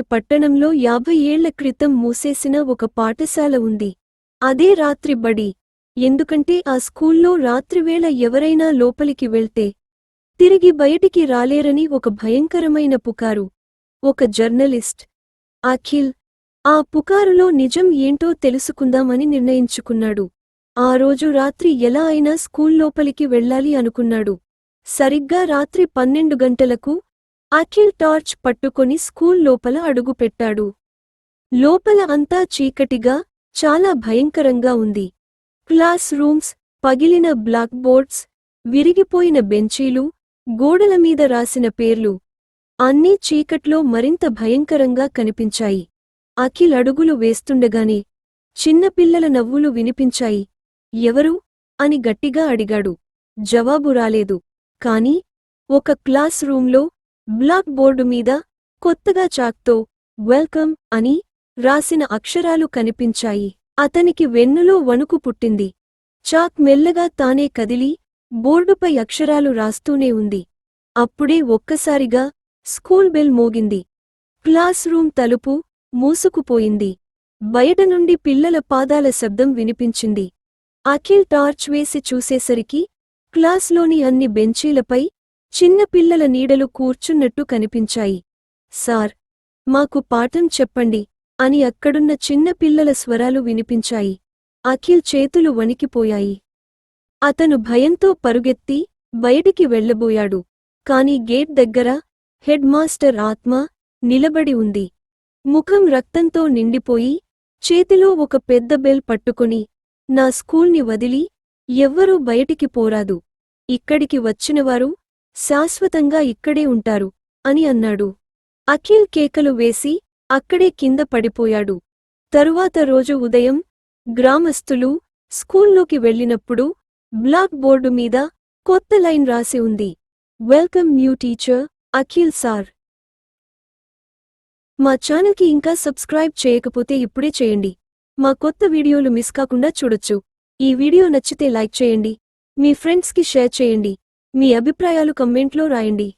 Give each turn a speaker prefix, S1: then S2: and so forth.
S1: పట్టణంలో 50 ఏళ్ల క్రితం మూసేసిన ఒక పాఠశాల ఉంది. అదే రాత్రి బడి. ఎందుకంటే ఆ స్కూల్లో రాత్రివేళ ఎవరైనా లోపలికి వెళ్తే తిరిగి బయటికి రాలేరని ఒక భయంకరమైన పుకారు. ఒక జర్నలిస్ట్ అఖిల్ ఆ పుకారులో నిజం ఏంటో తెలుసుకుందామని నిర్ణయించుకున్నాడు. ఆ రోజు రాత్రి ఎలా అయినా స్కూల్లోపలికి వెళ్ళాలి అనుకున్నాడు. సరిగ్గా రాత్రి 12 గంటలకు అఖిల్ టార్చ్ పట్టుకొని స్కూల్ లోపల అడుగుపెట్టాడు. లోపల అంతా చీకటిగా, చాలా భయంకరంగా ఉంది. క్లాస్ రూమ్స్, పగిలిన బ్లాక్ బోర్డ్స్, విరిగిపోయిన బెంచీలు, గోడలమీద రాసిన పేర్లు అన్నీ చీకట్లో మరింత భయంకరంగా కనిపించాయి. అఖిల్ అడుగులు వేస్తుండగానే చిన్నపిల్లల నవ్వులు వినిపించాయి. ఎవరు? అని గట్టిగా అడిగాడు. జవాబు రాలేదు. కాని ఒక క్లాస్ రూంలో బ్లాక్ బోర్డు మీద కొత్తగా చాక్తో వెల్కమ్ అని రాసిన అక్షరాలు కనిపించాయి. అతనికి వెన్నులో వణుకు పుట్టింది. చాక్ మెల్లగా తానే కదిలి బోర్డుపై అక్షరాలు రాస్తూనే ఉంది. అప్పుడే ఒక్కసారిగా స్కూల్ బెల్ మోగింది. క్లాస్ రూమ్ తలుపు మూసుకుపోయింది. బయట నుండి పిల్లల పాదాల శబ్దం వినిపించింది. అఖిల్ టార్చ్ వేసి చూసేసరికి క్లాస్లోని అన్ని బెంచీలపై చిన్న పిల్లల నీడలు కూర్చున్నట్టు కనిపించాయి. సార్, మాకు పాఠం చెప్పండి అని అక్కడున్న చిన్న పిల్లల స్వరాలు వినిపించాయి. అఖిల్ చేతులు వణికిపోయాయి. అతను భయంతో పరుగెత్తి బయటికి వెళ్లబోయాడు. కాని గేట్ దగ్గర హెడ్ మాస్టర్ ఆత్మ నిలబడి ఉంది. ముఖం రక్తంతో నిండిపోయి చేతిలో ఒక పెద్ద బెల్ పట్టుకొని, నా స్కూల్ని వదిలి ఎవ్వరూ బయటికి పోరాదు. ఇక్కడికి వచ్చినవారు శాశ్వతంగా ఇక్కడే ఉంటారు అని అన్నాడు. అఖిల్ కేకలు వేసి అక్కడే కింద పడిపోయాడు. తరువాత రోజు ఉదయం గ్రామస్తులు స్కూల్లోకి వెళ్ళినప్పుడు బ్లాక్ బోర్డు మీద కొత్త లైన్ రాసి ఉంది. Welcome new teacher Akhil sir. మా ఛానల్కి ఇంకా సబ్స్క్రైబ్ చేయకపోతే ఇప్పుడే చేయండి. మా కొత్త వీడియోలు మిస్ కాకుండా చూడొచ్చు. ఈ వీడియో నచ్చితే లైక్ చేయండి. మీ ఫ్రెండ్స్కి షేర్ చేయండి. మీ అభిప్రాయాలు కమెంట్లో రాయండి.